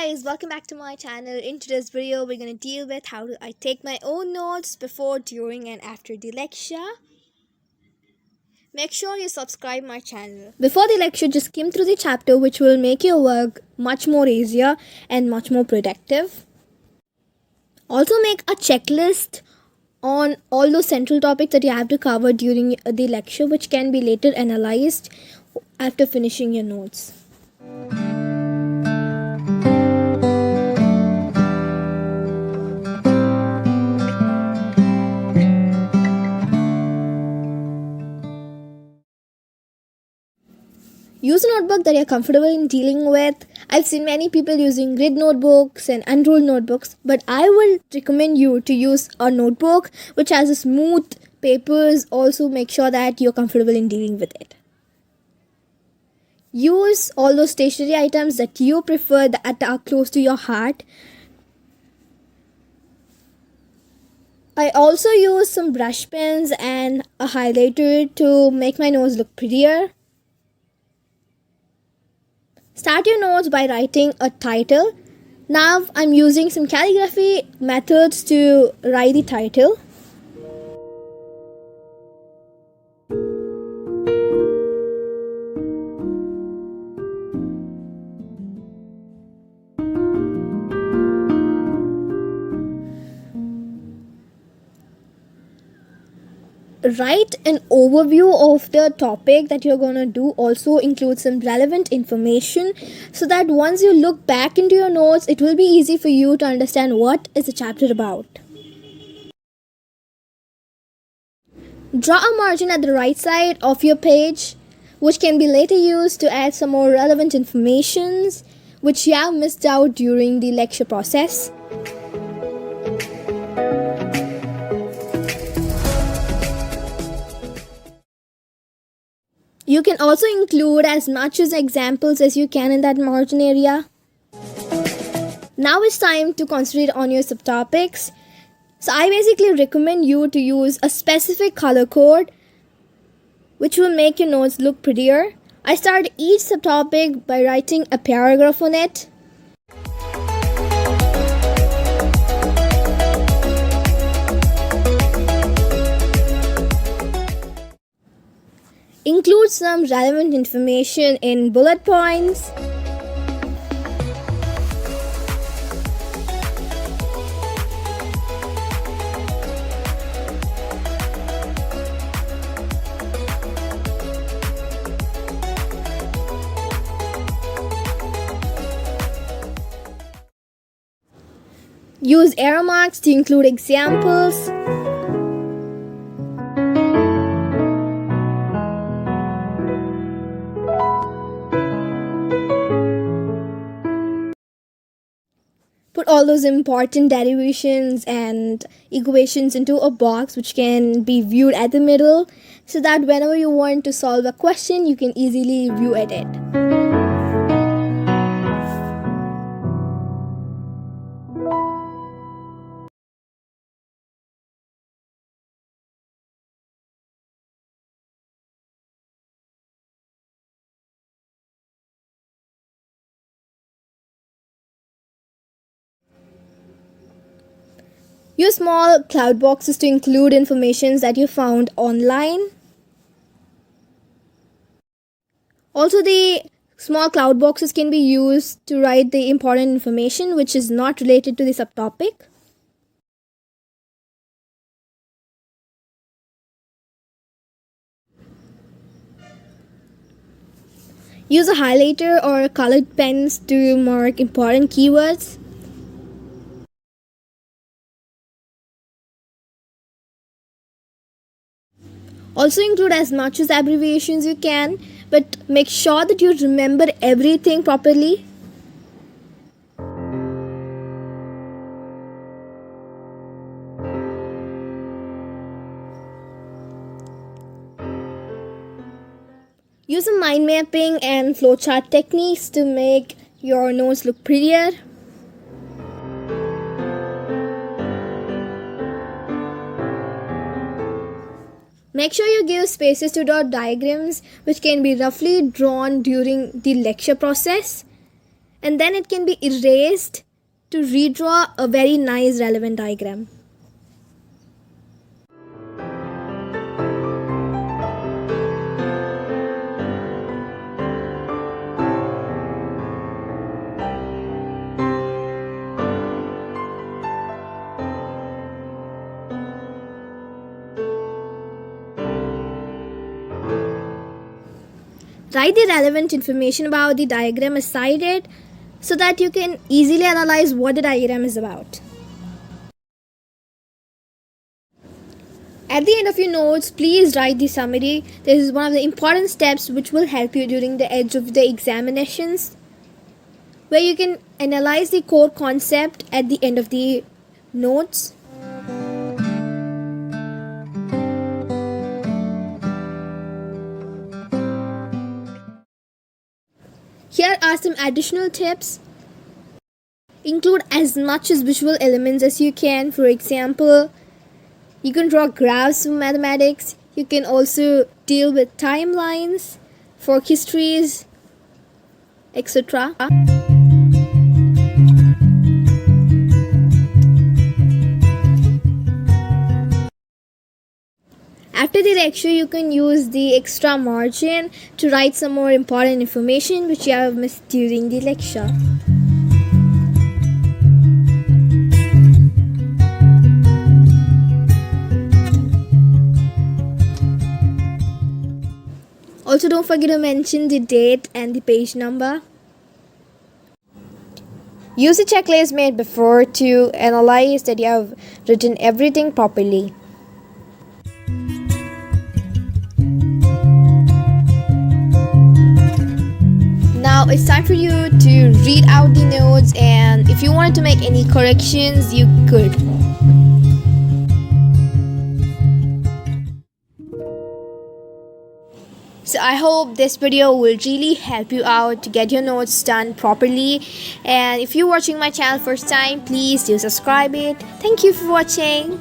guys, welcome back to my channel. In today's video, we're going to deal with how I take my own notes before, during and after the lecture. Make sure you subscribe my channel. Before the lecture, just skim through the chapter which will make your work much more easier and much more productive. Also make a checklist on all those central topics that you have to cover during the lecture, which can be later analyzed after finishing your notes. Use a notebook that you're comfortable in dealing with. I've seen many people using grid notebooks and unruled notebooks, but I will recommend you to use a notebook which has a smooth papers. Also make sure that you're comfortable in dealing with it. Use all those stationery items that you prefer that are close to your heart. I also use some brush pens and a highlighter to make my nose look prettier. Start your notes by writing a title. Now I'm using some calligraphy methods to write the title. Write an overview of the topic that you're going to do. Also include some relevant information so that once you look back into your notes, it will be easy for you to understand what is the chapter about. Draw a margin at the right side of your page, which can be later used to add some more relevant informations which you have missed out during the lecture process. You can also include as much as examples as you can in that margin area. Now it's time to concentrate on your subtopics. So I basically recommend you to use a specific color code which will make your notes look prettier. I start each subtopic by writing a paragraph on it. Include some relevant information in bullet points. Use arrow marks to include examples. Put all those important derivations and equations into a box which can be viewed at the middle so that whenever you want to solve a question, you can easily view at it. Use small cloud boxes to include information that you found online. Also, the small cloud boxes can be used to write the important information which is not related to the subtopic. Use a highlighter or colored pens to mark important keywords. Also include as much as abbreviations you can, but make sure that you remember everything properly. Use some mind mapping and flowchart techniques to make your notes look prettier. Make sure you give spaces to draw diagrams which can be roughly drawn during the lecture process. and then it can be erased to redraw a very nice relevant diagram. Write the relevant information about the diagram aside it so that you can easily analyze what the diagram is about. At the end of your notes, please write the summary. This is one of the important steps which will help you during the edge of the examinations, where you can analyze the core concept at the end of the notes. Here are some additional tips. Include as much as visual elements as you can. For example, you can draw graphs for mathematics. You can also deal with timelines for histories, etc. After the lecture, you can use the extra margin to write some more important information which you have missed during the lecture. Also, don't forget to mention the date and the page number. Use the checklist made before to analyze that you have written everything properly. Now it's time for you to read out the notes, and if you wanted to make any corrections, you could. So I hope this video will really help you out to get your notes done properly. And if you're watching my channel first time, please do subscribe it. Thank you for watching.